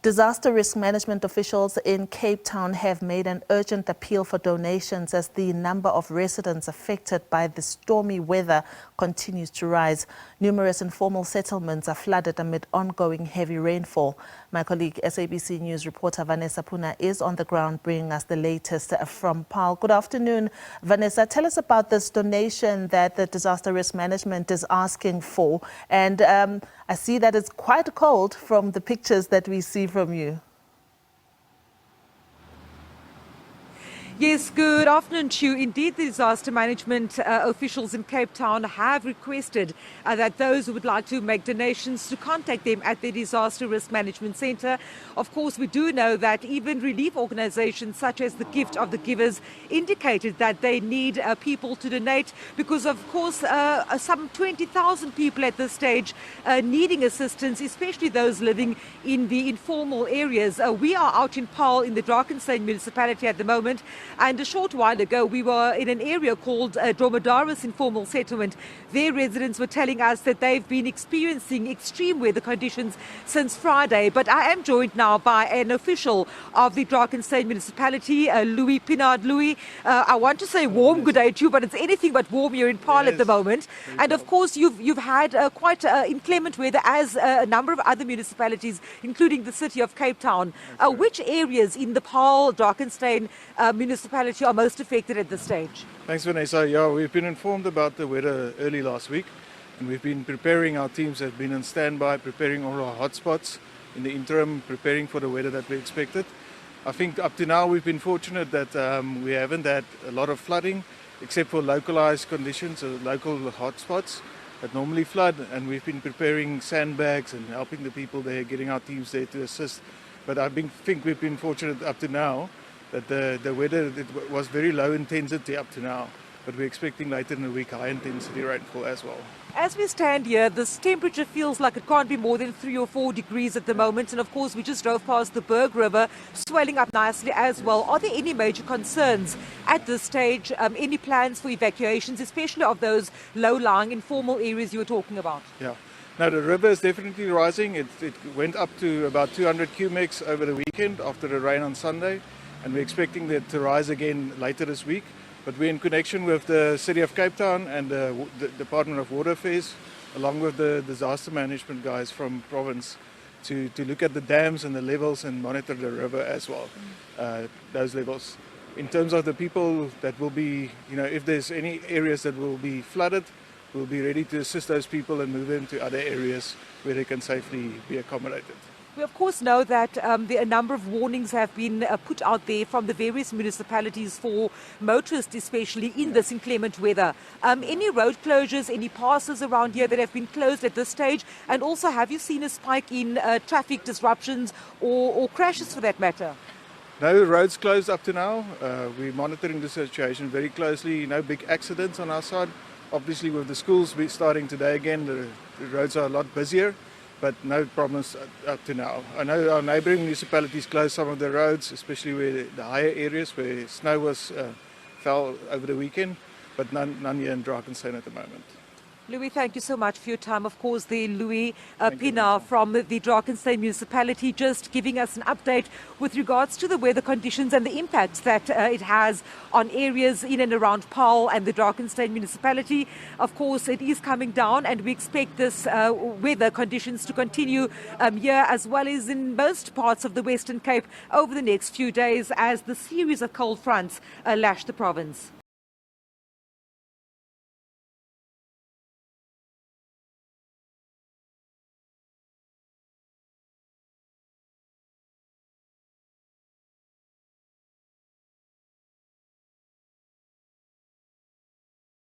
Disaster risk management officials in Cape Town have made an urgent appeal for donations as the number of residents affected by the stormy weather continues to rise. Numerous informal settlements are flooded amid ongoing heavy rainfall. My colleague SABC News reporter Vanessa Poonah is on the ground bringing us the latest from Paarl. Good afternoon, Vanessa. Tell us about this donation that the disaster risk management is asking for. And I see that it's quite cold from the pictures that we see from you. Yes, good afternoon to you. Indeed, the disaster management officials in Cape Town have requested that those who would like to make donations to contact them at the Disaster Risk Management Centre. Of course, we do know that even relief organisations such as the Gift of the Givers indicated that they need people to donate because, of course, some 20,000 people at this stage needing assistance, especially those living in the informal areas. We are out in Paarl in the Drakensberg municipality at the moment. And a short while ago, we were in an area called Dromedaris Informal Settlement. Their residents were telling us that they've been experiencing extreme weather conditions since Friday. But I am joined now by an official of the Drakensberg municipality, Louis Pinard. Louis, I want to say warm good day to you, but it's anything but warm here in Paarl at the moment. And of course, you've had quite inclement weather as a number of other municipalities, including the city of Cape Town. Which areas in the Paarl, Drakensberg municipality are most affected at this stage? Thanks, Vanessa. Yeah, we've been informed about the weather early last week, and we've been preparing. Our teams have been on standby, preparing all our hotspots in the interim, preparing for the weather that we expected. I think up to now we've been fortunate that we haven't had a lot of flooding, except for localized conditions, local hotspots that normally flood, and we've been preparing sandbags and helping the people there, getting our teams there to assist. But I think we've been fortunate up to now that the weather was very low intensity up to now, but we're expecting later in the week high intensity rainfall as well. As we stand here, this temperature feels like it can't be more than 3 or 4 degrees at the moment, and of course we just drove past the Berg River, swelling up nicely as well. Are there any major concerns at this stage? Any plans for evacuations, especially of those low-lying informal areas you were talking about? Yeah. Now the river is definitely rising. It went up to about 200 cubics over the weekend after the rain on Sunday. And we're expecting that to rise again later this week. But we're in connection with the City of Cape Town and the Department of Water Affairs, along with the disaster management guys from province, to look at the dams and the levels and monitor the river as well, those levels. In terms of the people that will be, if there's any areas that will be flooded, we'll be ready to assist those people and move them to other areas where they can safely be accommodated. We of course know that a number of warnings have been put out there from the various municipalities for motorists, especially in this inclement weather. Any road closures, any passes around here that have been closed at this stage? And also, have you seen a spike in traffic disruptions or crashes for that matter? No roads closed up to now. We're monitoring the situation very closely. No big accidents on our side. Obviously, with the schools starting today again, the roads are a lot busier. But no problems up to now. I know our neighbouring municipalities closed some of the roads, especially where the higher areas where snow fell over the weekend, but none here in Drakensberg at the moment. Louis, thank you so much for your time. Of course, the Louis Pinard from the Drakensberg municipality just giving us an update with regards to the weather conditions and the impacts that it has on areas in and around Paarl and the Drakensberg municipality. Of course, it is coming down and we expect this weather conditions to continue here as well as in most parts of the Western Cape over the next few days as the series of cold fronts lash the province.